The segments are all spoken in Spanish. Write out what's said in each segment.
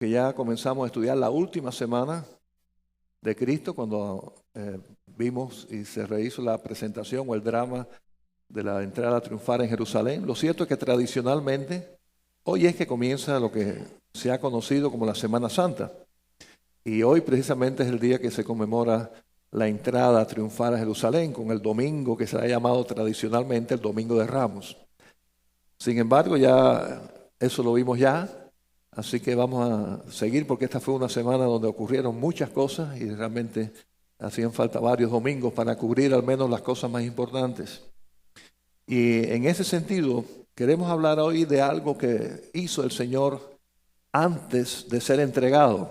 que ya comenzamos a estudiar la última semana de Cristo, cuando vimos y se rehizo la presentación o el drama de la entrada triunfal en Jerusalén. Lo cierto es que tradicionalmente hoy es que comienza lo que se ha conocido como la Semana Santa. Y hoy precisamente es el día que se conmemora la entrada triunfal a Jerusalén, con el domingo que se ha llamado tradicionalmente el Domingo de Ramos. Sin embargo, ya eso lo vimos ya, así que vamos a seguir porque esta fue una semana donde ocurrieron muchas cosas y realmente hacían falta varios domingos para cubrir al menos las cosas más importantes. Y en ese sentido, queremos hablar hoy de algo que hizo el Señor antes de ser entregado.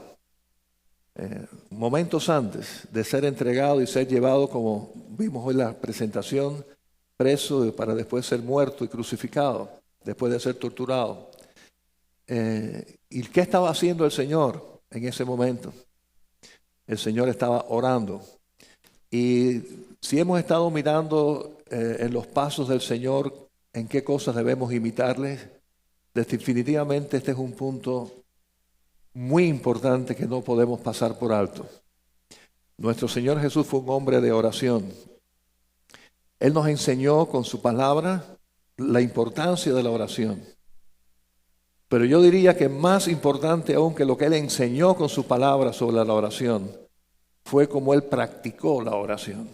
Momentos antes de ser entregado y ser llevado, como vimos hoy la presentación, preso para después ser muerto y crucificado, después de ser torturado. ¿Y qué estaba haciendo el Señor en ese momento? El Señor estaba orando. Y si hemos estado mirando en los pasos del Señor, en qué cosas debemos imitarle, definitivamente este es un punto muy importante que no podemos pasar por alto. Nuestro Señor Jesús fue un hombre de oración. Él nos enseñó con su palabra la importancia de la oración. Pero yo diría que más importante aún que lo que Él enseñó con su palabra sobre la oración, fue cómo Él practicó la oración.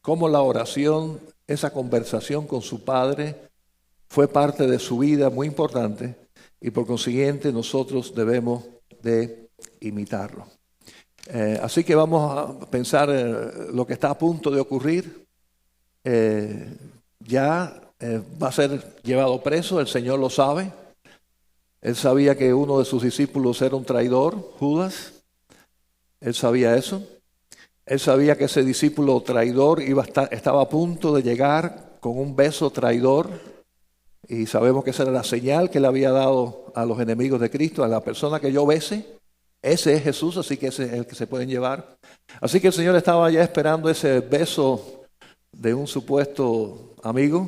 Cómo la oración, esa conversación con su Padre, fue parte de su vida muy importante y por consiguiente nosotros debemos de imitarlo. Así que vamos a pensar lo que está a punto de ocurrir. Ya va a ser llevado preso, el Señor lo sabe. Él sabía que uno de sus discípulos era un traidor, Judas. Él sabía eso. Él sabía que ese discípulo traidor estaba a punto de llegar con un beso traidor. Y sabemos que esa era la señal que le había dado a los enemigos de Cristo. A la persona que yo bese, ese es Jesús, así que ese es el que se pueden llevar. Así que el Señor estaba ya esperando ese beso de un supuesto amigo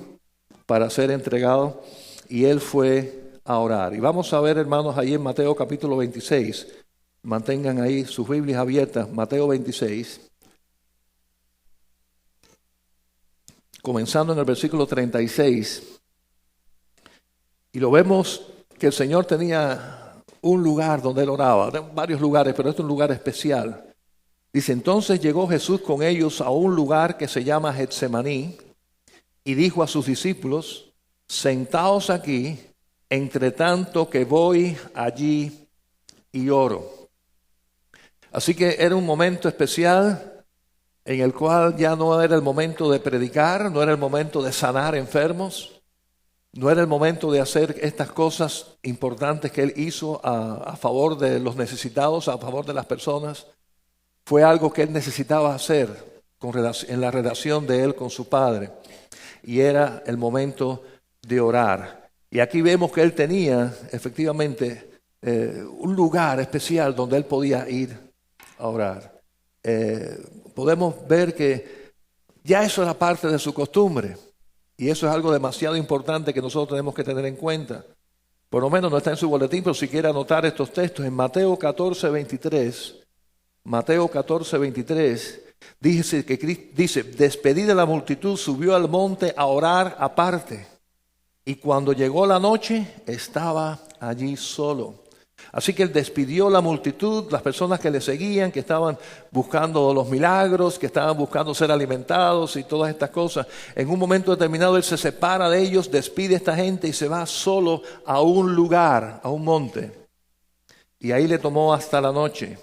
para ser entregado. Y Él fue a orar. Y vamos a ver, hermanos, ahí en Mateo capítulo 26. Mantengan ahí sus Biblias abiertas. Mateo 26. Comenzando en el versículo 36. Y lo vemos que el Señor tenía un lugar donde Él oraba, varios lugares, pero este es un lugar especial. Dice, entonces llegó Jesús con ellos a un lugar que se llama Getsemaní y dijo a sus discípulos, sentaos aquí, entre tanto que voy allí y oro. Así que era un momento especial en el cual ya no era el momento de predicar, no era el momento de sanar enfermos. No era el momento de hacer estas cosas importantes que Él hizo a favor de los necesitados, a favor de las personas. Fue algo que Él necesitaba hacer en la relación de Él con su Padre. Y era el momento de orar. Y aquí vemos que Él tenía efectivamente un lugar especial donde Él podía ir a orar. Podemos ver que ya eso era parte de su costumbre. Y eso es algo demasiado importante que nosotros tenemos que tener en cuenta. Por lo menos no está en su boletín, pero si quiere anotar estos textos, en Mateo 14, 23, Mateo 14, 23, dice, despedida la multitud, subió al monte a orar aparte. Y cuando llegó la noche, estaba allí solo. Así que Él despidió la multitud, las personas que le seguían, que estaban buscando los milagros, que estaban buscando ser alimentados y todas estas cosas. En un momento determinado Él se separa de ellos, despide a esta gente y se va solo a un lugar, a un monte. Y ahí le tomó hasta la noche.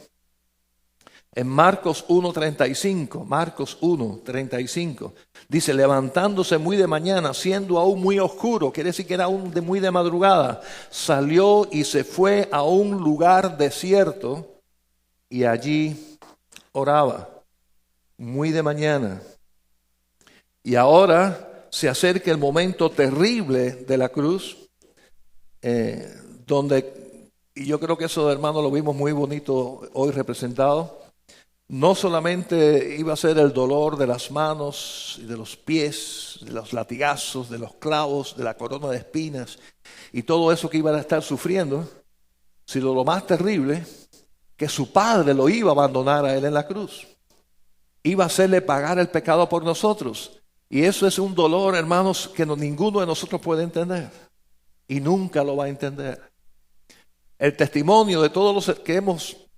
En Marcos 1:35, dice, levantándose muy de mañana, siendo aún muy oscuro, quiere decir que era aún muy de madrugada, salió y se fue a un lugar desierto y allí oraba, muy de mañana. Y ahora se acerca el momento terrible de la cruz, donde, y yo creo que eso, hermano, lo vimos muy bonito hoy representado. No solamente iba a ser el dolor de las manos y de los pies, de los latigazos, de los clavos, de la corona de espinas y todo eso que iban a estar sufriendo, sino lo más terrible, que su Padre lo iba a abandonar a él en la cruz. Iba a hacerle pagar el pecado por nosotros. Y eso es un dolor, hermanos, que ninguno de nosotros puede entender. Y nunca lo va a entender. El testimonio de todos los que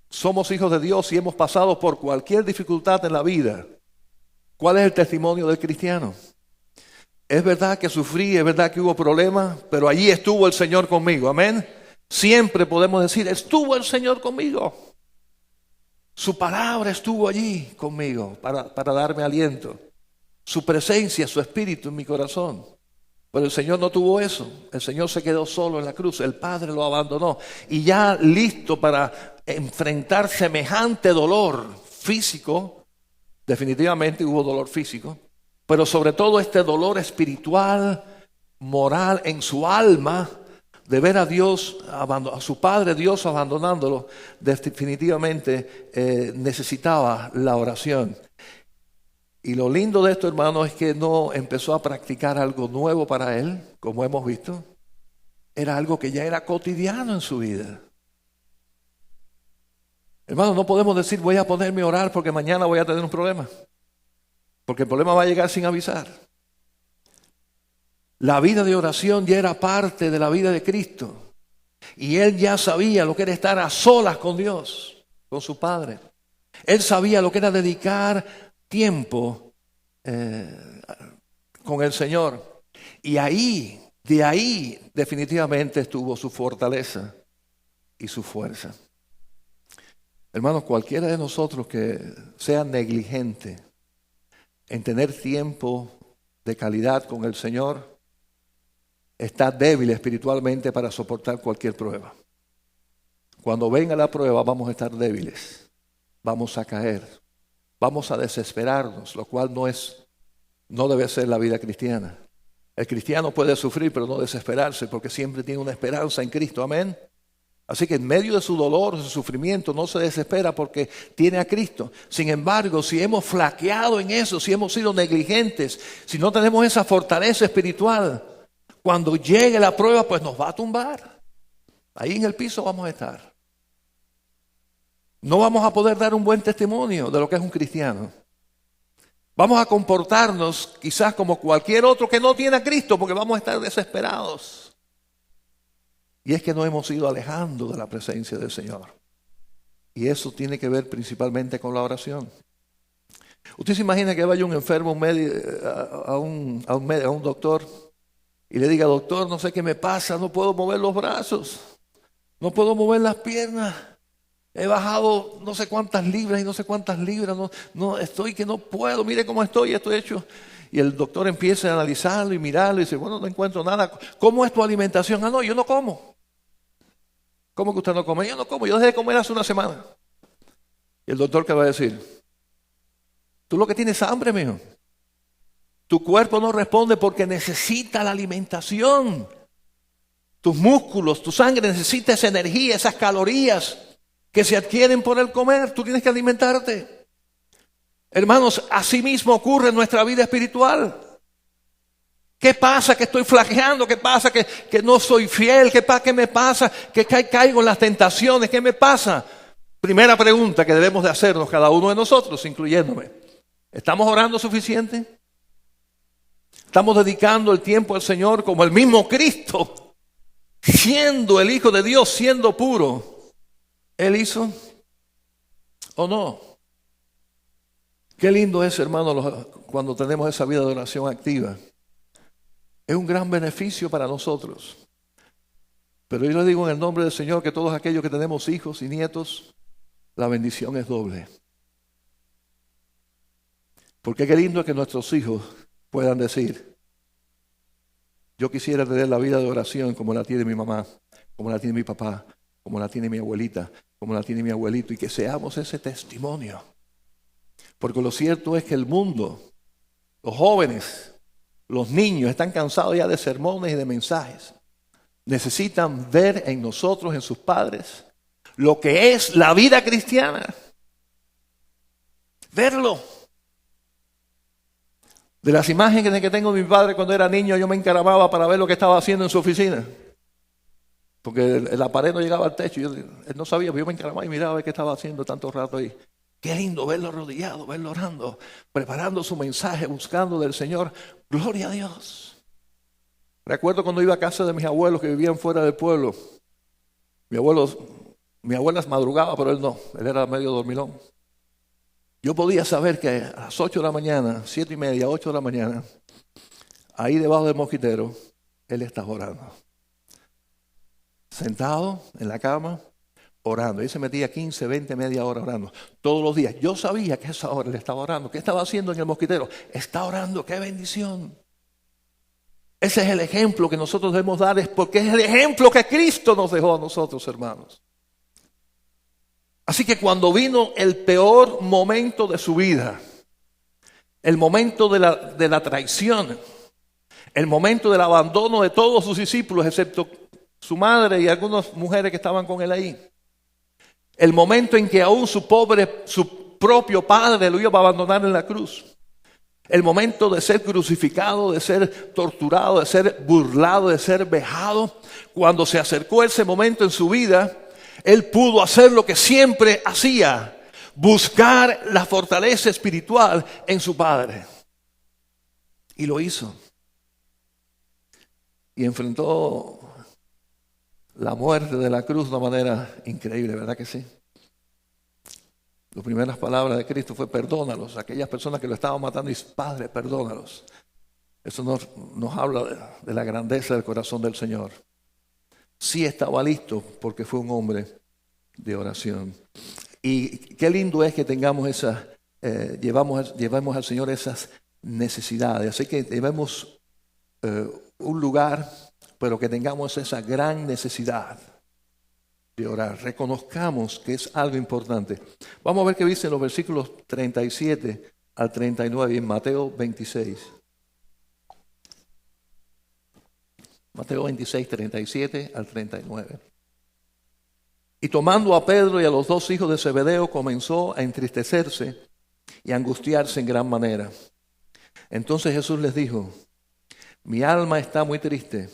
somos hijos de Dios y hemos pasado por cualquier dificultad en la vida. ¿Cuál es el testimonio del cristiano? Es verdad que sufrí, es verdad que hubo problemas, pero allí estuvo el Señor conmigo. Amén. Siempre podemos decir, estuvo el Señor conmigo. Su palabra estuvo allí conmigo para darme aliento. Su presencia, su espíritu en mi corazón. Pero el Señor no tuvo eso. El Señor se quedó solo en la cruz. El Padre lo abandonó. Y ya listo para enfrentar semejante dolor físico, definitivamente hubo dolor físico, pero sobre todo este dolor espiritual, moral en su alma, de ver a Dios, a su Padre Dios abandonándolo, definitivamente necesitaba la oración. Y lo lindo de esto, hermano, es que no empezó a practicar algo nuevo para él, como hemos visto. Era algo que ya era cotidiano en su vida. Hermano, no podemos decir voy a ponerme a orar porque mañana voy a tener un problema. Porque el problema va a llegar sin avisar. La vida de oración ya era parte de la vida de Cristo. Y él ya sabía lo que era estar a solas con Dios, con su Padre. Él sabía lo que era dedicar tiempo con el Señor. Y de ahí definitivamente estuvo su fortaleza y su fuerza. Hermanos, cualquiera de nosotros que sea negligente en tener tiempo de calidad con el Señor, está débil espiritualmente para soportar cualquier prueba. Cuando venga la prueba vamos a estar débiles, vamos a caer, vamos a desesperarnos, lo cual no debe ser la vida cristiana. El cristiano puede sufrir pero no desesperarse porque siempre tiene una esperanza en Cristo, amén. Así que en medio de su dolor, de su sufrimiento, no se desespera porque tiene a Cristo. Sin embargo, si hemos flaqueado en eso, si hemos sido negligentes, si no tenemos esa fortaleza espiritual, cuando llegue la prueba, pues nos va a tumbar. Ahí en el piso vamos a estar. No vamos a poder dar un buen testimonio de lo que es un cristiano. Vamos a comportarnos quizás como cualquier otro que no tiene a Cristo, porque vamos a estar desesperados. Y es que nos hemos ido alejando de la presencia del Señor. Y eso tiene que ver principalmente con la oración. Usted se imagina que vaya un enfermo a un doctor y le diga, doctor, no sé qué me pasa, no puedo mover los brazos, no puedo mover las piernas. He bajado no sé cuántas libras y no sé cuántas libras, no estoy que no puedo, mire cómo estoy hecho. Y el doctor empieza a analizarlo y mirarlo y dice, bueno, no encuentro nada. ¿Cómo es tu alimentación? Ah, no, yo no como. ¿Cómo que usted no come? Yo no como, yo dejé de comer hace una semana. Y el doctor, ¿qué va a decir? Tú lo que tienes es hambre, mijo. Tu cuerpo no responde porque necesita la alimentación. Tus músculos, tu sangre necesita esa energía, esas calorías que se adquieren por el comer. Tú tienes que alimentarte. Hermanos, así mismo ocurre en nuestra vida espiritual. ¿Qué pasa? Que estoy flaqueando. ¿Qué pasa? Que no soy fiel. ¿Qué me pasa? Que caigo en las tentaciones. ¿Qué me pasa? Primera pregunta que debemos de hacernos cada uno de nosotros, incluyéndome. ¿Estamos orando suficiente? ¿Estamos dedicando el tiempo al Señor como el mismo Cristo, siendo el Hijo de Dios, siendo puro? ¿Él hizo o no? Qué lindo es, hermano, cuando tenemos esa vida de oración activa. Es un gran beneficio para nosotros. Pero yo le digo en el nombre del Señor que todos aquellos que tenemos hijos y nietos, la bendición es doble. Porque qué lindo es que nuestros hijos puedan decir, yo quisiera tener la vida de oración como la tiene mi mamá, como la tiene mi papá, como la tiene mi abuelita, como la tiene mi abuelito, y que seamos ese testimonio. Porque lo cierto es que el mundo, los jóvenes, los niños están cansados ya de sermones y de mensajes. Necesitan ver en nosotros, en sus padres, lo que es la vida cristiana. Verlo. De las imágenes que tengo de mi padre cuando era niño, yo me encaramaba para ver lo que estaba haciendo en su oficina. porque la pared no llegaba al techo. Él no sabía, pero yo me encaramaba y miraba a ver qué estaba haciendo tanto rato ahí. Qué lindo verlo arrodillado, verlo orando, preparando su mensaje, buscando del Señor. Gloria a Dios. Recuerdo cuando iba a casa de mis abuelos que vivían fuera del pueblo. Mi abuela madrugaba, pero él no. Él era medio dormilón. Yo podía saber que a las 8 de la mañana, 7:30, 8 de la mañana, ahí debajo del mosquitero, él estaba orando. Sentado en la cama, orando. Él se metía 15, 20, media hora orando. Todos los días. Yo sabía que a esa hora él estaba orando. ¿Qué estaba haciendo en el mosquitero? Está orando. ¡Qué bendición! Ese es el ejemplo que nosotros debemos dar, porque es el ejemplo que Cristo nos dejó a nosotros, hermanos. Así que cuando vino el peor momento de su vida, el momento de la traición, el momento del abandono de todos sus discípulos, excepto su madre y algunas mujeres que estaban con él ahí, el momento en que aún su propio padre lo iba a abandonar en la cruz, el momento de ser crucificado, de ser torturado, de ser burlado, de ser vejado, cuando se acercó ese momento en su vida, él pudo hacer lo que siempre hacía, buscar la fortaleza espiritual en su Padre. Y lo hizo. Y enfrentó la muerte de la cruz de una manera increíble, ¿verdad que sí? Las primeras palabras de Cristo fue perdónalos. Aquellas personas que lo estaban matando, dice, Padre, perdónalos. Eso nos habla de la grandeza del corazón del Señor. Sí estaba listo porque fue un hombre de oración. Y qué lindo es que tengamos llevemos al Señor esas necesidades. Así que llevemos un lugar, pero que tengamos esa gran necesidad de orar. Reconozcamos que es algo importante. Vamos a ver qué dicen los versículos 37 al 39 en Mateo 26. Mateo 26, 37 al 39. Y tomando a Pedro y a los 2 hijos de Zebedeo, comenzó a entristecerse y a angustiarse en gran manera. Entonces Jesús les dijo, mi alma está muy triste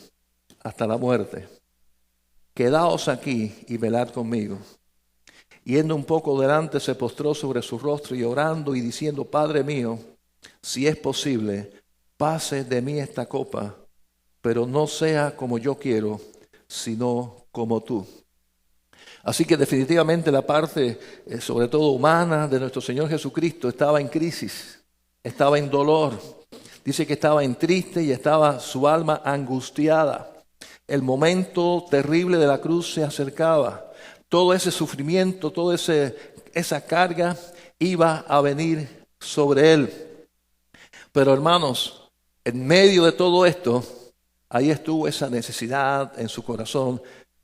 hasta la muerte. Quedaos aquí y velad conmigo. Yendo un poco delante, se postró sobre su rostro y orando y diciendo, Padre mío, si es posible, pase de mí esta copa, pero no sea como yo quiero, sino como tú. Así que definitivamente la parte, sobre todo humana, de nuestro Señor Jesucristo estaba en crisis, estaba en dolor. Dice que estaba en triste y estaba su alma angustiada. El momento terrible de la cruz se acercaba. Todo ese sufrimiento, toda esa carga iba a venir sobre él. Pero hermanos, en medio de todo esto, ahí estuvo esa necesidad en su corazón.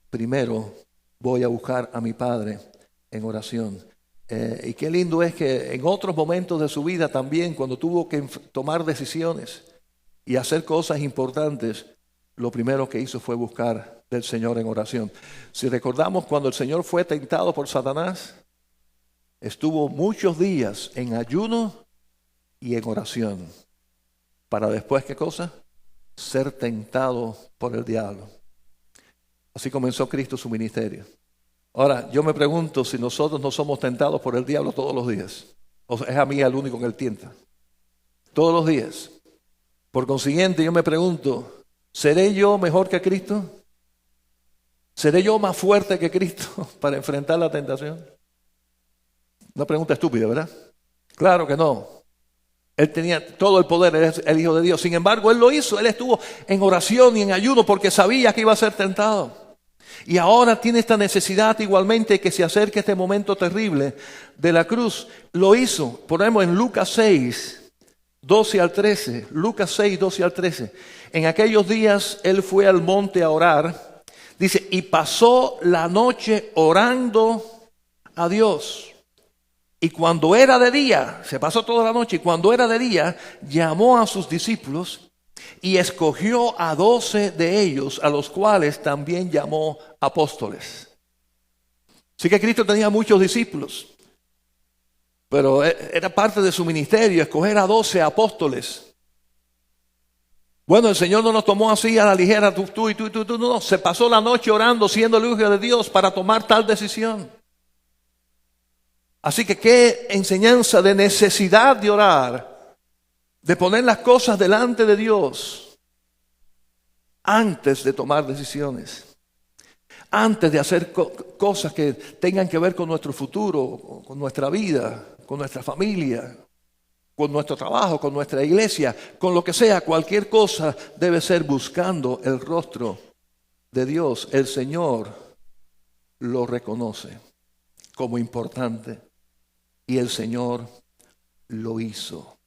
Primero voy a buscar a mi Padre en oración. Y qué lindo es que en otros momentos de su vida también, cuando tuvo que tomar decisiones y hacer cosas importantes, lo primero que hizo fue buscar del Señor en oración. Si recordamos, cuando el Señor fue tentado por Satanás, estuvo muchos días en ayuno y en oración, para después, ¿qué cosa? Ser tentado por el diablo. Así comenzó Cristo su ministerio. Ahora, yo me pregunto si nosotros no somos tentados por el diablo todos los días. O es a mí el único que él tienta. Todos los días. Por consiguiente, yo me pregunto, ¿seré yo mejor que Cristo? ¿Seré yo más fuerte que Cristo para enfrentar la tentación? Una pregunta estúpida, ¿verdad? Claro que no. Él tenía todo el poder, él es el Hijo de Dios. Sin embargo, él lo hizo. Él estuvo en oración y en ayuno porque sabía que iba a ser tentado. Y ahora tiene esta necesidad igualmente que se acerque este momento terrible de la cruz. Lo hizo, ponemos en Lucas 6, 12 al 13. Lucas 6, 12 al 13. En aquellos días él fue al monte a orar. Dice, y pasó la noche orando a Dios. Y cuando era de día, se pasó toda la noche, y cuando era de día, llamó a sus discípulos y escogió a 12 de ellos, a los cuales también llamó apóstoles. Así que Cristo tenía muchos discípulos, pero era parte de su ministerio, escoger a 12 apóstoles. Bueno, el Señor no nos tomó así a la ligera, tú, no. Se pasó la noche orando, siendo el Hijo de Dios para tomar tal decisión. Así que qué enseñanza de necesidad de orar, de poner las cosas delante de Dios antes de tomar decisiones, antes de hacer cosas que tengan que ver con nuestro futuro, con nuestra vida, con nuestra familia, con nuestro trabajo, con nuestra iglesia, con lo que sea. Cualquier cosa debe ser buscando el rostro de Dios. El Señor lo reconoce como importante y el Señor lo hizo.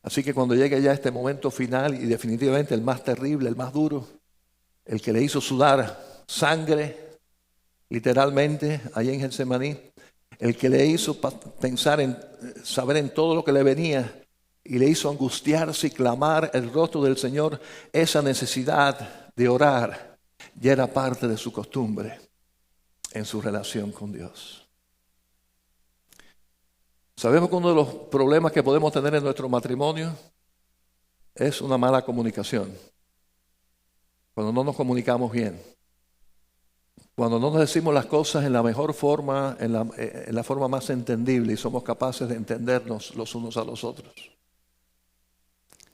Así que cuando llegue ya este momento final, y definitivamente el más terrible, el más duro, el que le hizo sudar sangre, literalmente, allí en Getsemaní, el que le hizo pensar en saber en todo lo que le venía y le hizo angustiarse y clamar el rostro del Señor, esa necesidad de orar ya era parte de su costumbre en su relación con Dios. Sabemos que uno de los problemas que podemos tener en nuestro matrimonio es una mala comunicación. Cuando no nos comunicamos bien. Cuando no nos decimos las cosas en la mejor forma, en la forma más entendible y somos capaces de entendernos los unos a los otros.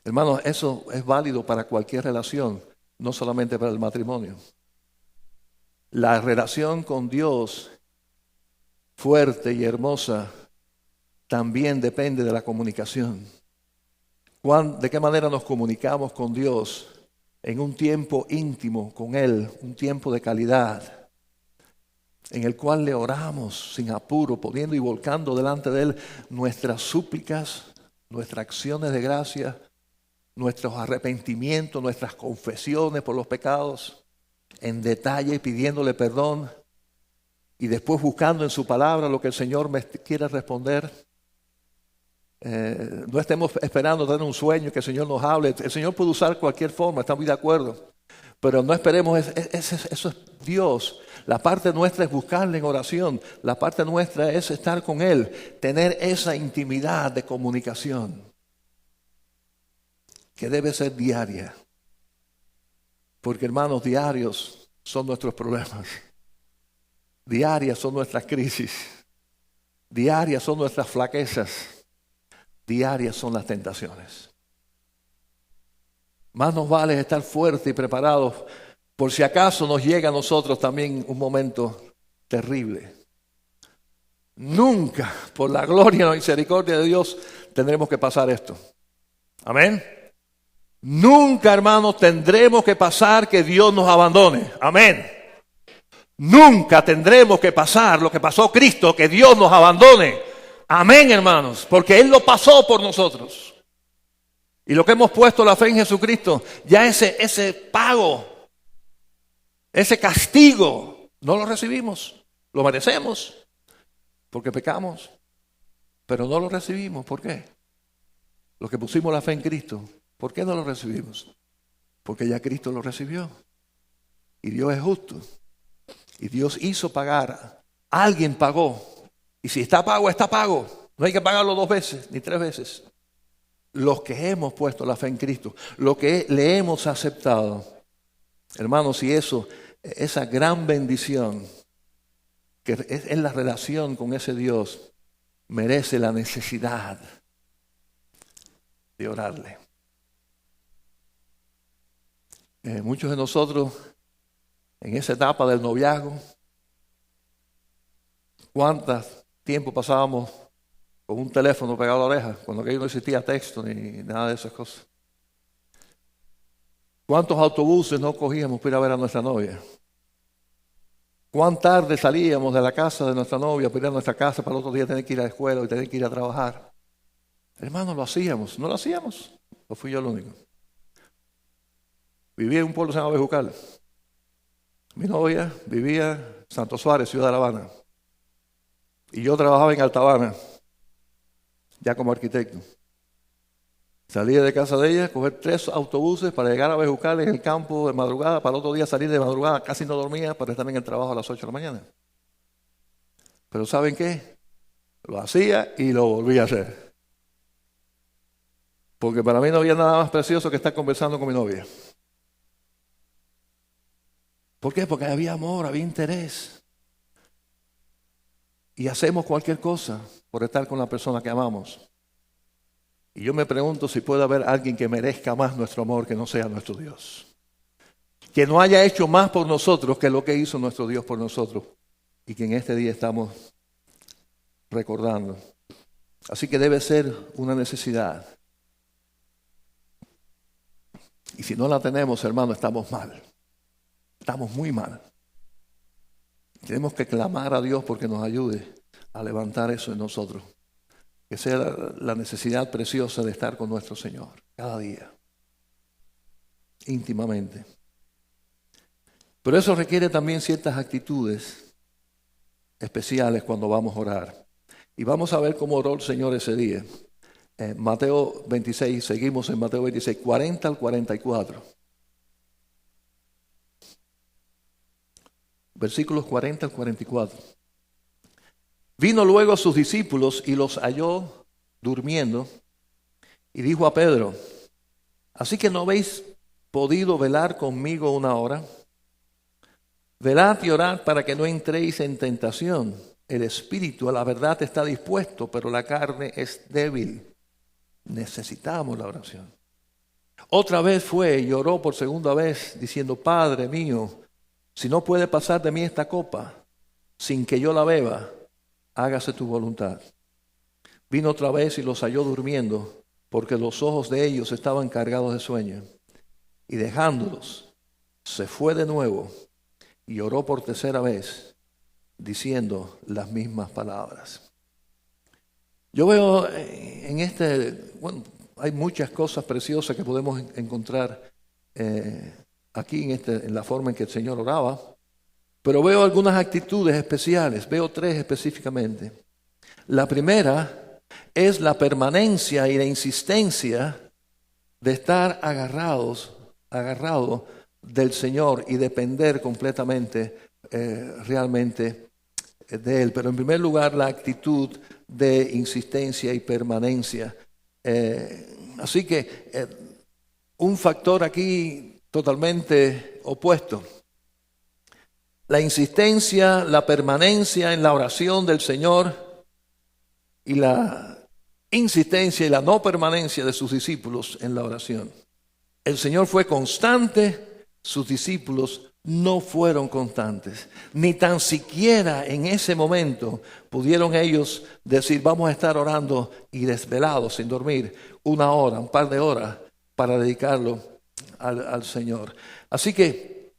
Hermanos, eso es válido para cualquier relación, no solamente para el matrimonio. La relación con Dios, fuerte y hermosa, también depende de la comunicación. ¿De qué manera nos comunicamos con Dios en un tiempo íntimo con Él, un tiempo de calidad, en el cual le oramos sin apuro, poniendo y volcando delante de Él nuestras súplicas, nuestras acciones de gracia, nuestros arrepentimientos, nuestras confesiones por los pecados, en detalle pidiéndole perdón y después buscando en su palabra lo que el Señor me quiere responder? No estemos esperando tener un sueño que el Señor nos hable. El Señor puede usar cualquier forma, estamos de acuerdo. Pero no esperemos, eso es Dios. La parte nuestra es buscarle en oración. La parte nuestra es estar con Él, tener esa intimidad de comunicación que debe ser diaria. Porque, hermanos, diarios son nuestros problemas. Diarias son nuestras crisis. Diarias son nuestras flaquezas. Diarias son las tentaciones. Más nos vale estar fuertes y preparados por si acaso nos llega a nosotros también un momento terrible. Nunca, por la gloria y la misericordia de Dios, tendremos que pasar esto. Amén. Nunca, hermanos, tendremos que pasar que Dios nos abandone. Amén. Nunca tendremos que pasar lo que pasó Cristo, que Dios nos abandone. Amén, hermanos, porque Él lo pasó por nosotros. Y lo que hemos puesto la fe en Jesucristo, ya ese pago, ese castigo, no lo recibimos. Lo merecemos, porque pecamos, pero no lo recibimos. ¿Por qué? Los que pusimos la fe en Cristo, ¿por qué no lo recibimos? Porque ya Cristo lo recibió. Y Dios es justo. Y Dios hizo pagar. Alguien pagó. Y si está pago, está pago. No hay que pagarlo 2 veces, ni 3 veces. Los que hemos puesto la fe en Cristo, lo que le hemos aceptado. Hermanos, y esa gran bendición, que es la relación con ese Dios, merece la necesidad de orarle. Muchos de nosotros, en esa etapa del noviazgo, ¿cuántas tiempo pasábamos con un teléfono pegado a la oreja, cuando aquello no existía texto ni nada de esas cosas? ¿Cuántos autobuses no cogíamos para ir a ver a nuestra novia? ¿Cuán tarde salíamos de la casa de nuestra novia para ir a nuestra casa para el otro día tener que ir a la escuela y tener que ir a trabajar? Hermanos, lo hacíamos. ¿No lo hacíamos? ¿O fui yo el único? Vivía en un pueblo que se llama Bejucal. Mi novia vivía en Santo Suárez, Ciudad de La Habana. Y yo trabajaba en Alta Habana, ya como arquitecto. Salía de casa de ella, coger 3 autobuses para llegar a Bejucal en el campo de madrugada, para el otro día salir de madrugada, casi no dormía, para estar en el trabajo a las 8 de la mañana. Pero ¿saben qué? Lo hacía y lo volvía a hacer. Porque para mí no había nada más precioso que estar conversando con mi novia. ¿Por qué? Porque había amor, había interés. Y hacemos cualquier cosa por estar con la persona que amamos. Y yo me pregunto si puede haber alguien que merezca más nuestro amor que no sea nuestro Dios. Que no haya hecho más por nosotros que lo que hizo nuestro Dios por nosotros. Y que en este día estamos recordando. Así que debe ser una necesidad. Y si no la tenemos, hermano, estamos mal. Estamos muy mal. Tenemos que clamar a Dios porque nos ayude a levantar eso en nosotros. Que sea la necesidad preciosa de estar con nuestro Señor cada día, íntimamente. Pero eso requiere también ciertas actitudes especiales cuando vamos a orar. Y vamos a ver cómo oró el Señor ese día. Mateo 26, seguimos en Mateo 26, 40 al 44. Versículos 40 al 44. Vino luego a sus discípulos y los halló durmiendo y dijo a Pedro: ¿así que no habéis podido velar conmigo una hora? Velad y orad para que no entréis en tentación. El espíritu a la verdad está dispuesto, pero la carne es débil. Necesitamos la oración. Otra vez fue y oró por segunda vez, diciendo: Padre mío, si no puede pasar de mí esta copa sin que yo la beba, hágase tu voluntad. Vino otra vez y los halló durmiendo, porque los ojos de ellos estaban cargados de sueño. Y dejándolos, se fue de nuevo y oró por tercera vez, diciendo las mismas palabras. Yo veo hay muchas cosas preciosas que podemos encontrar aquí en la forma en que el Señor oraba, pero veo algunas actitudes especiales, veo tres específicamente. La primera es la permanencia y la insistencia de estar agarrado del Señor y depender completamente, realmente de Él. Pero en primer lugar, la actitud de insistencia y permanencia. Así que un factor aquí totalmente opuesto. La insistencia, la permanencia en la oración del Señor y la insistencia y la no permanencia de sus discípulos en la oración. El Señor fue constante, sus discípulos no fueron constantes. Ni tan siquiera en ese momento pudieron ellos decir: vamos a estar orando y desvelados, sin dormir, una hora, un par de horas para dedicarlo al Señor. Así que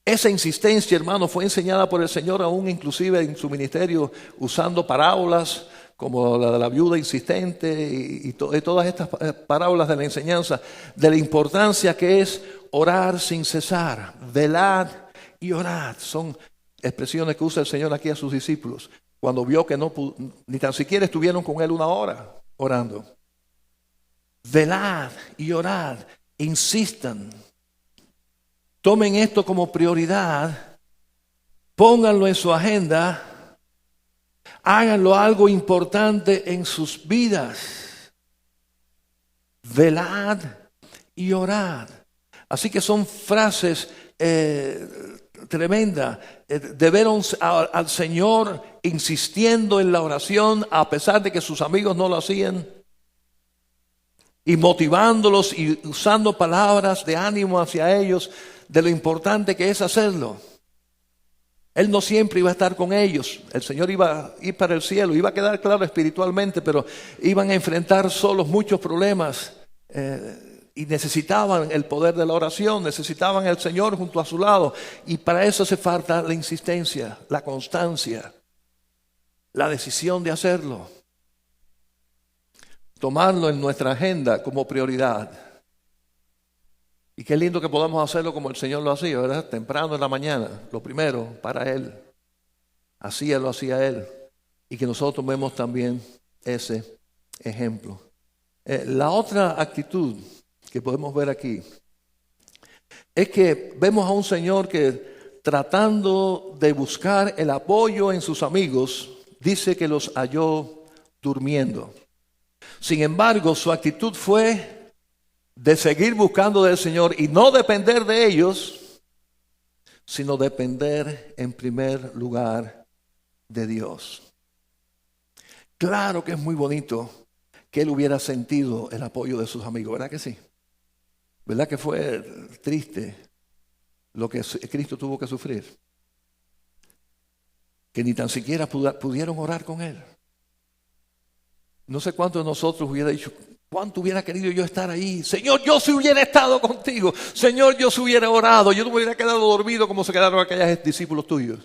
esa insistencia, hermano, fue enseñada por el Señor aún inclusive en su ministerio, usando parábolas como la de la viuda insistente y todas estas parábolas de la enseñanza de la importancia que es orar sin cesar, velad y orad. Son expresiones que usa el Señor aquí a sus discípulos cuando vio que ni tan siquiera estuvieron con Él una hora orando. Velad y orad, insistan, tomen esto como prioridad, pónganlo en su agenda. Háganlo algo importante en sus vidas. Velad y orad. Así que son frases tremendas. De ver al Señor insistiendo en la oración a pesar de que sus amigos no lo hacían. Y motivándolos y usando palabras de ánimo hacia ellos de lo importante que es hacerlo. Él no siempre iba a estar con ellos. El Señor iba a ir para el cielo, iba a quedar claro espiritualmente, pero iban a enfrentar solos muchos problemas y necesitaban el poder de la oración, necesitaban al Señor junto a su lado. Y para eso hace falta la insistencia, la constancia, la decisión de hacerlo. Tomarlo en nuestra agenda como prioridad. Y qué lindo que podamos hacerlo como el Señor lo hacía, ¿verdad? Temprano en la mañana, lo primero para Él. Así lo hacía Él. Y que nosotros tomemos también ese ejemplo. La otra actitud que podemos ver aquí es que vemos a un Señor que, tratando de buscar el apoyo en sus amigos, dice que los halló durmiendo. Sin embargo, su actitud fue de seguir buscando del Señor y no depender de ellos, sino depender en primer lugar de Dios. Claro que es muy bonito que él hubiera sentido el apoyo de sus amigos, ¿verdad que sí? ¿Verdad que fue triste lo que Cristo tuvo que sufrir? Que ni tan siquiera pudieron orar con él. No sé cuántos de nosotros hubiera dicho, cuánto hubiera querido yo estar ahí. Señor, yo si hubiera estado contigo. Señor, yo si hubiera orado. Yo no me hubiera quedado dormido como se quedaron aquellos discípulos tuyos.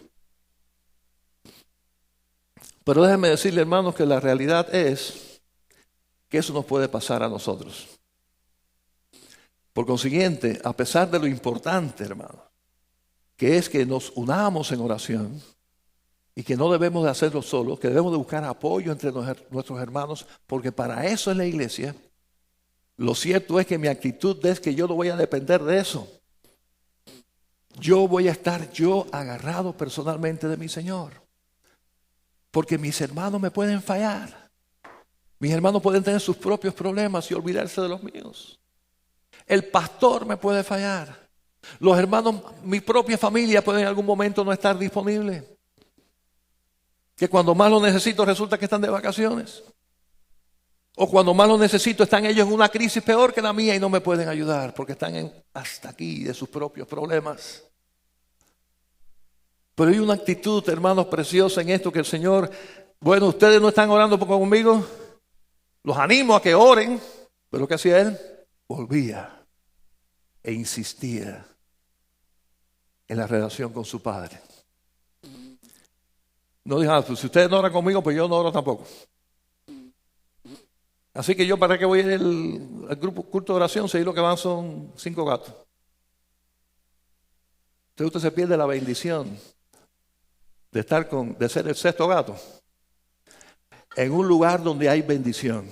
Pero déjenme decirle, hermanos, que la realidad es que eso nos puede pasar a nosotros. Por consiguiente, a pesar de lo importante, hermanos, que es que nos unamos en oración, y que no debemos de hacerlo solos, que debemos de buscar apoyo entre nuestros hermanos, porque para eso es la iglesia. Lo cierto es que mi actitud es que yo no voy a depender de eso. Yo voy a estar agarrado personalmente de mi Señor. Porque mis hermanos me pueden fallar. Mis hermanos pueden tener sus propios problemas y olvidarse de los míos. El pastor me puede fallar. Los hermanos, mi propia familia puede en algún momento no estar disponible. Que cuando más lo necesito resulta que están de vacaciones. O cuando más lo necesito están ellos en una crisis peor que la mía y no me pueden ayudar porque están hasta aquí de sus propios problemas. Pero hay una actitud, hermanos, preciosa en esto que el Señor, bueno, ustedes no están orando conmigo, los animo a que oren, pero ¿qué hacía Él? Volvía e insistía en la relación con su Padre. No dijo, pues si ustedes no oran conmigo, pues yo no oro tampoco. Así que yo, ¿para qué voy a ir al grupo culto de oración? Si ahí lo que van son 5 gatos. Entonces usted se pierde la bendición de ser el sexto gato en un lugar donde hay bendición.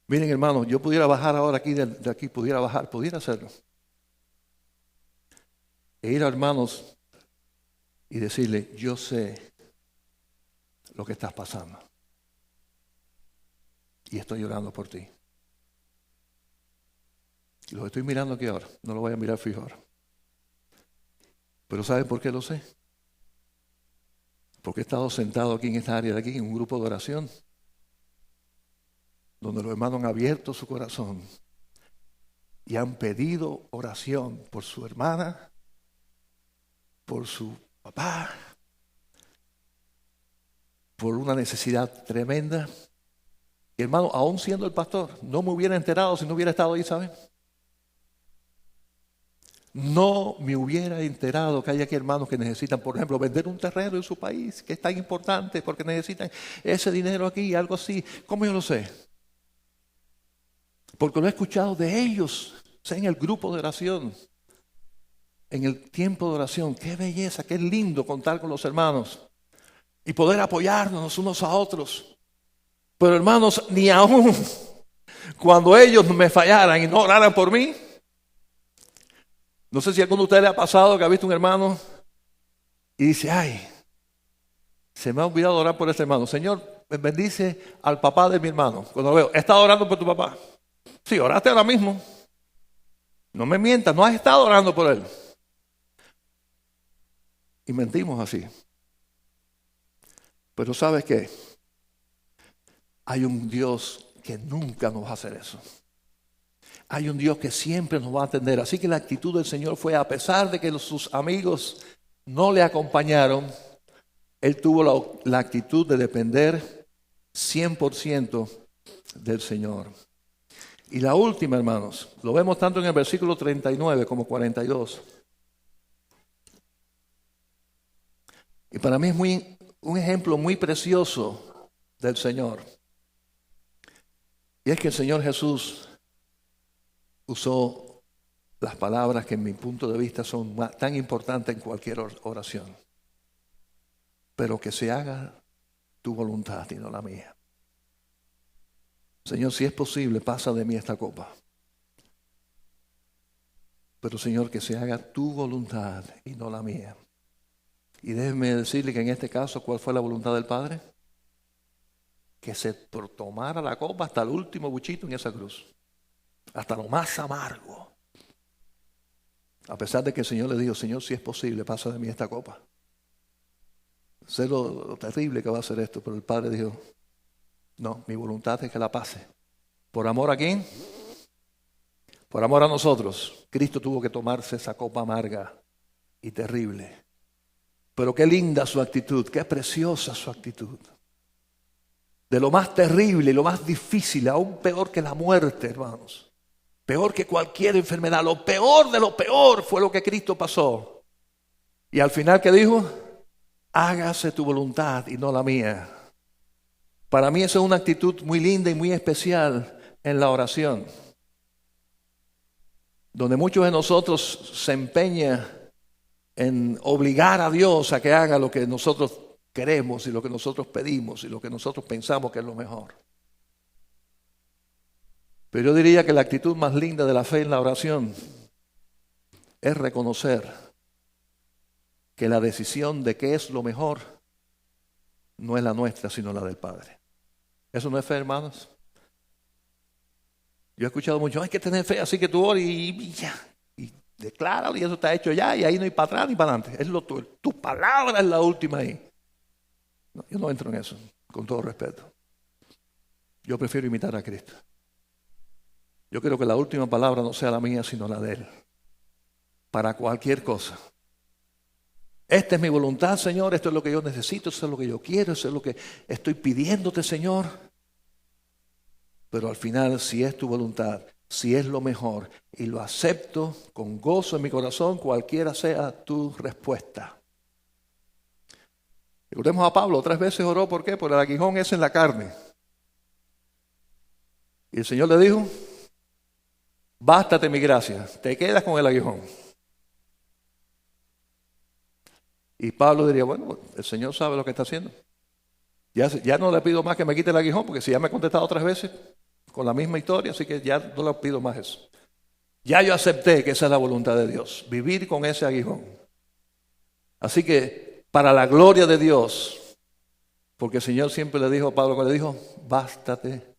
Miren, hermanos, yo pudiera bajar ahora aquí, de aquí pudiera hacerlo. E ir a hermanos y decirle, yo sé lo que estás pasando. Y estoy orando por ti. Y los estoy mirando aquí ahora. No lo voy a mirar fijo ahora. Pero ¿saben por qué lo sé? Porque he estado sentado aquí en esta área de aquí, en un grupo de oración, donde los hermanos han abierto su corazón y han pedido oración por su hermana, por su papá, por una necesidad tremenda. Y hermano, aún siendo el pastor, no me hubiera enterado si no hubiera estado ahí, ¿saben? No me hubiera enterado que hay aquí hermanos que necesitan, por ejemplo, vender un terreno en su país, que es tan importante porque necesitan ese dinero aquí, algo así. ¿Cómo yo lo sé? Porque lo he escuchado de ellos, sea en el grupo de oración, en el tiempo de oración. Qué belleza, qué lindo contar con los hermanos y poder apoyarnos unos a otros. Pero hermanos, ni aún cuando ellos me fallaran y no oraran por mí. No sé si a alguno de ustedes le ha pasado que ha visto un hermano y dice, ay, se me ha olvidado orar por este hermano. Señor, bendice al papá de mi hermano. Cuando lo veo, ¿he estado orando por tu papá? Sí, oraste ahora mismo. No me mientas, no has estado orando por él. Y mentimos así. Pero ¿sabes qué? Hay un Dios que nunca nos va a hacer eso. Hay un Dios que siempre nos va a atender. Así que la actitud del Señor fue, a pesar de que sus amigos no le acompañaron, Él tuvo la actitud de depender 100% del Señor. Y la última, hermanos, lo vemos tanto en el versículo 39 como 42. Y para mí es un ejemplo muy precioso del Señor. Y es que el Señor Jesús usó las palabras que en mi punto de vista son tan importantes en cualquier oración. Pero que se haga tu voluntad y no la mía. Señor, si es posible, pasa de mí esta copa. Pero Señor, que se haga tu voluntad y no la mía. Y déjeme decirle que en este caso, ¿cuál fue la voluntad del Padre? que se tomara la copa hasta el último buchito en esa cruz, hasta lo más amargo. A pesar de que el Señor le dijo, Señor, si es posible, pasa de mí esta copa. Sé lo terrible que va a ser esto, pero el Padre dijo, no, mi voluntad es que la pase. ¿Por amor a quién? Por amor a nosotros. Cristo tuvo que tomarse esa copa amarga y terrible. Pero qué linda su actitud, qué preciosa su actitud. De lo más terrible y lo más difícil, aún peor que la muerte, hermanos. Peor que cualquier enfermedad. Lo peor de lo peor fue lo que Cristo pasó. Y al final, ¿qué dijo? Hágase tu voluntad y no la mía. Para mí eso es una actitud muy linda y muy especial en la oración. Donde muchos de nosotros se empeñan en obligar a Dios a que haga lo que nosotros queremos y lo que nosotros pedimos y lo que nosotros pensamos que es lo mejor. Pero yo diría que la actitud más linda de la fe en la oración es reconocer que la decisión de qué es lo mejor no es la nuestra, sino la del Padre. ¿Eso no es fe, hermanos? Yo he escuchado mucho, hay que tener fe, así que tú ores y ya. Y decláralo y eso está hecho ya y ahí no hay para atrás ni para adelante. Tu palabra es la última ahí. No, yo no entro en eso, con todo respeto. Yo prefiero imitar a Cristo. Yo quiero que la última palabra no sea la mía, sino la de Él. Para cualquier cosa. Esta es mi voluntad, Señor, esto es lo que yo necesito, esto es lo que yo quiero, esto es lo que estoy pidiéndote, Señor. Pero al final, si es tu voluntad, si es lo mejor, y lo acepto con gozo en mi corazón, cualquiera sea tu respuesta. Recordemos a Pablo, 3 veces oró, ¿por qué? Por el aguijón ese en la carne. Y el Señor le dijo, bástate mi gracia, te quedas con el aguijón. Y Pablo diría, bueno, el Señor sabe lo que está haciendo. Ya no le pido más que me quite el aguijón, porque si ya me ha contestado 3 veces con la misma historia, así que ya no le pido más eso. Ya yo acepté que esa es la voluntad de Dios, vivir con ese aguijón. Así que, para la gloria de Dios, porque el Señor siempre le dijo a Pablo, cuando le dijo, bástate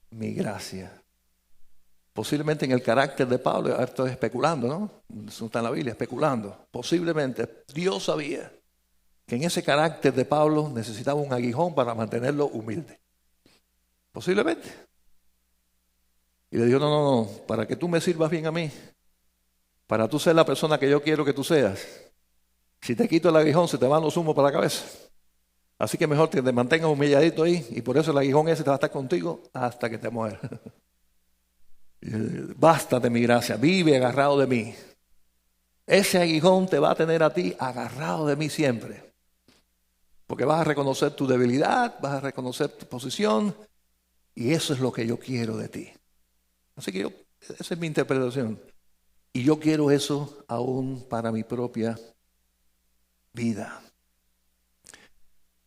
mi gracia. Posiblemente en el carácter de Pablo, estoy especulando, ¿no? Eso está en la Biblia, especulando. Posiblemente Dios sabía que en ese carácter de Pablo necesitaba un aguijón para mantenerlo humilde. Posiblemente. Y le dijo, no, para que tú me sirvas bien a mí, para tú ser la persona que yo quiero que tú seas, si te quito el aguijón se te van los humos para la cabeza. Así que mejor que te mantengas humilladito ahí, y por eso el aguijón ese te va a estar contigo hasta que te mueras. Bástate mi gracia, vive agarrado de mí. Ese aguijón te va a tener a ti agarrado de mí siempre. Porque vas a reconocer tu debilidad, vas a reconocer tu posición, y eso es lo que yo quiero de ti. Así que esa es mi interpretación. Y yo quiero eso aún para mi propia vida.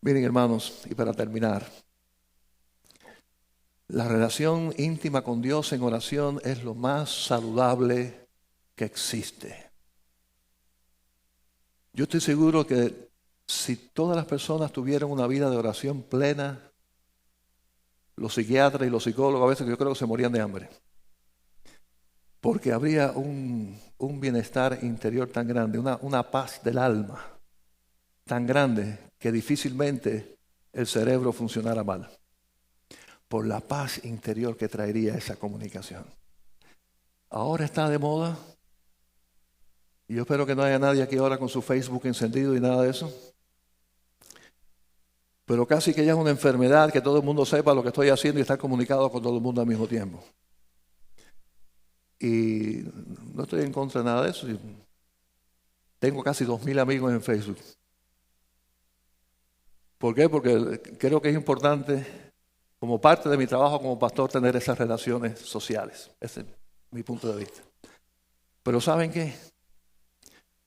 Miren, hermanos, y para terminar, la relación íntima con Dios en oración es lo más saludable que existe. Yo estoy seguro que si todas las personas tuvieran una vida de oración plena, los psiquiatras y los psicólogos a veces yo creo que se morían de hambre. Porque habría un bienestar interior tan grande, una paz del alma tan grande que difícilmente el cerebro funcionara mal. Por la paz interior que traería esa comunicación. Ahora está de moda, y yo espero que no haya nadie aquí ahora con su Facebook encendido y nada de eso, pero casi que ya es una enfermedad que todo el mundo sepa lo que estoy haciendo y estar comunicado con todo el mundo al mismo tiempo. Y no estoy en contra de nada de eso. Tengo casi 2,000 amigos en Facebook. ¿Por qué? Porque creo que es importante, como parte de mi trabajo como pastor, tener esas relaciones sociales. Ese es mi punto de vista. Pero ¿saben qué?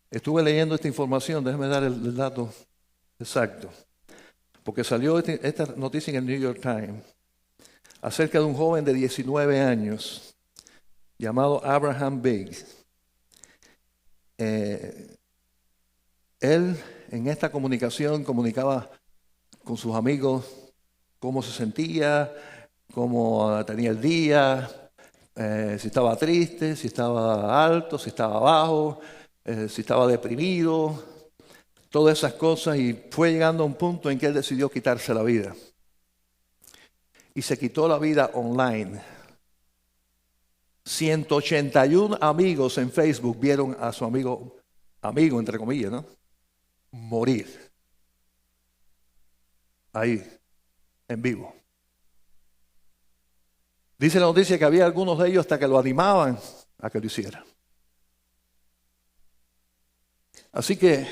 Estuve leyendo esta información, déjenme dar el dato exacto. Porque salió esta noticia en el New York Times acerca de un joven de 19 años llamado Abraham Biggs. Él en esta comunicación comunicaba con sus amigos cómo se sentía, cómo tenía el día, si estaba triste, si estaba alto, si estaba bajo, si estaba deprimido, todas esas cosas, y fue llegando a un punto en que él decidió quitarse la vida. Y se quitó la vida online. 181 amigos en Facebook vieron a su amigo entre comillas, ¿no?, morir. Ahí, en vivo. Dice la noticia que había algunos de ellos hasta que lo animaban a que lo hiciera. Así que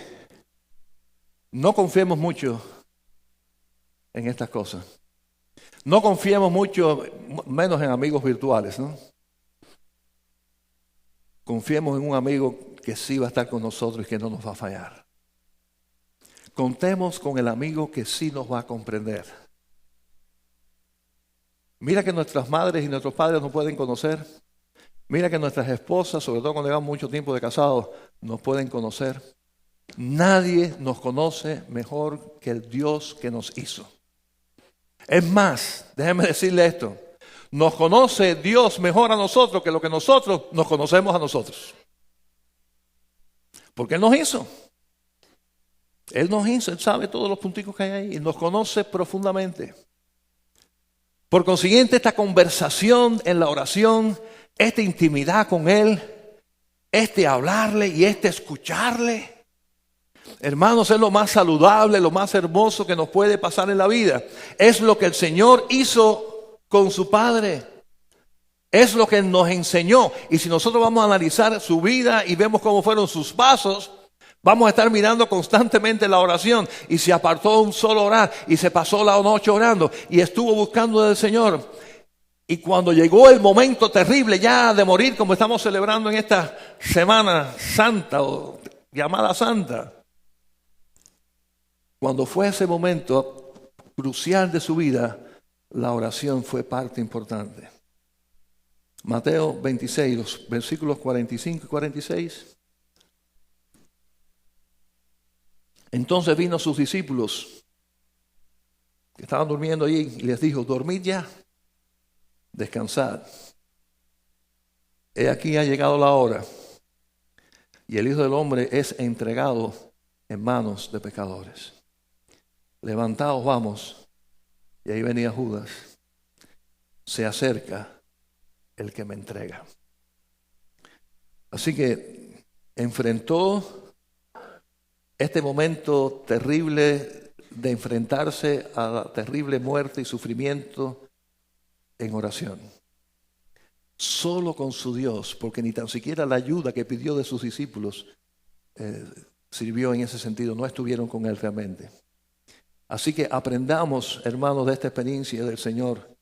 no confiemos mucho en estas cosas. No confiemos mucho, menos en amigos virtuales, ¿no? Confiemos en un amigo que sí va a estar con nosotros y que no nos va a fallar. Contemos con el amigo que sí nos va a comprender. Mira que nuestras madres y nuestros padres nos pueden conocer. Mira que nuestras esposas, sobre todo cuando llevan mucho tiempo de casados, nos pueden conocer. Nadie nos conoce mejor que el Dios que nos hizo. Es más, déjenme decirle esto. Nos conoce Dios mejor a nosotros que lo que nosotros nos conocemos a nosotros. Porque Él nos hizo. Él nos hizo, Él sabe todos los punticos que hay ahí y nos conoce profundamente. Por consiguiente, esta conversación en la oración, esta intimidad con Él, este hablarle y este escucharle, hermanos, es lo más saludable, lo más hermoso que nos puede pasar en la vida. Es lo que el Señor hizo con su Padre. Es lo que nos enseñó. Y si nosotros vamos a analizar su vida y vemos cómo fueron sus pasos, vamos a estar mirando constantemente la oración. Y se apartó un solo orar y se pasó la noche orando y estuvo buscando del Señor. Y cuando llegó el momento terrible ya de morir, como estamos celebrando en esta Semana Santa o llamada Santa, cuando fue ese momento crucial de su vida, la oración fue parte importante. Mateo 26, los versículos 45 y 46. Entonces vino a sus discípulos que estaban durmiendo allí y les dijo: dormid ya, descansad. He aquí ha llegado la hora y el Hijo del Hombre es entregado en manos de pecadores. Levantaos, vamos. Y ahí venía Judas. Se acerca el que me entrega. Así que enfrentó este momento terrible de enfrentarse a la terrible muerte y sufrimiento en oración. Solo con su Dios, porque ni tan siquiera la ayuda que pidió de sus discípulos sirvió en ese sentido. No estuvieron con Él realmente. Así que aprendamos, hermanos, de esta experiencia del Señor,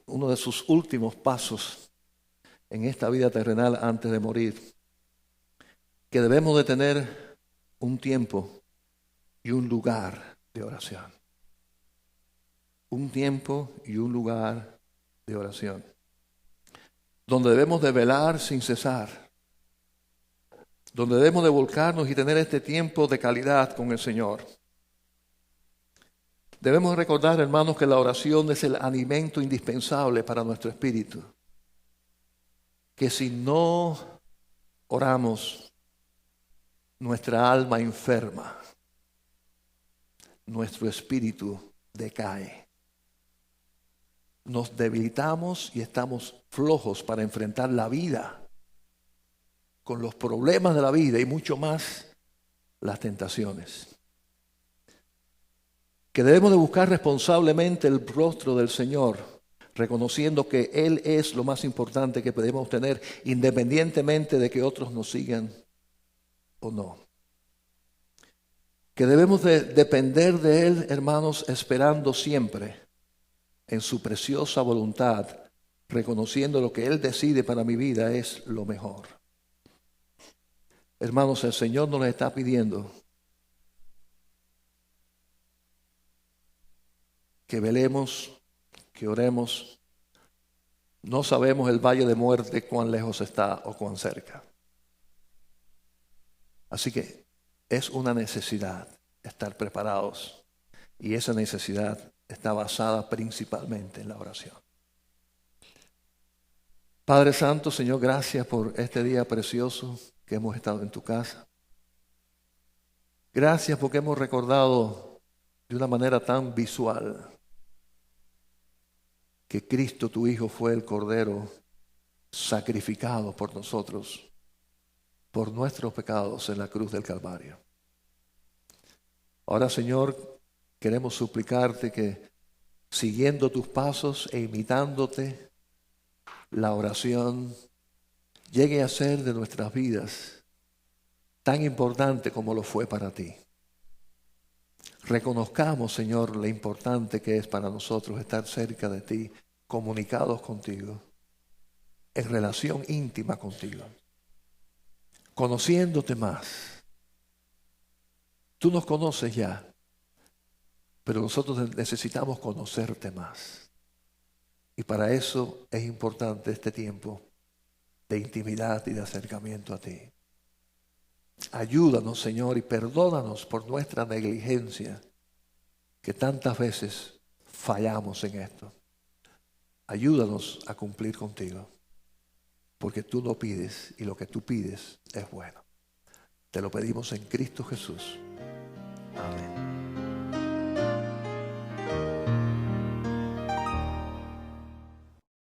uno de sus últimos pasos en esta vida terrenal antes de morir, que debemos de tener un tiempo y un lugar de oración. Un tiempo y un lugar de oración, donde debemos de velar sin cesar, donde debemos de volcarnos y tener este tiempo de calidad con el Señor. Debemos recordar, hermanos, que la oración es el alimento indispensable para nuestro espíritu. Que si no oramos, nuestra alma enferma, nuestro espíritu decae. Nos debilitamos y estamos flojos para enfrentar la vida, con los problemas de la vida y mucho más las tentaciones. Que debemos de buscar responsablemente el rostro del Señor, reconociendo que Él es lo más importante que podemos tener, independientemente de que otros nos sigan o no. Que debemos de depender de Él, hermanos, esperando siempre en su preciosa voluntad, reconociendo lo que Él decide para mi vida es lo mejor. Hermanos, el Señor nos está pidiendo que velemos, que oremos. No sabemos el valle de muerte cuán lejos está o cuán cerca. Así que es una necesidad estar preparados, y esa necesidad está basada principalmente en la oración. Padre Santo, Señor, gracias por este día precioso que hemos estado en tu casa. Gracias porque hemos recordado de una manera tan visual que Cristo, tu Hijo, fue el Cordero sacrificado por nosotros, por nuestros pecados en la cruz del Calvario. Ahora, Señor, queremos suplicarte que, siguiendo tus pasos e imitándote, la oración llegue a ser de nuestras vidas tan importante como lo fue para ti. Reconozcamos, Señor, lo importante que es para nosotros estar cerca de ti, comunicados contigo, en relación íntima contigo, conociéndote más. Tú nos conoces ya, pero nosotros necesitamos conocerte más. Y para eso es importante este tiempo de intimidad y de acercamiento a ti. Ayúdanos, Señor, y perdónanos por nuestra negligencia, que tantas veces fallamos en esto. Ayúdanos a cumplir contigo, porque tú lo pides y lo que tú pides es bueno. Te lo pedimos en Cristo Jesús. Amén.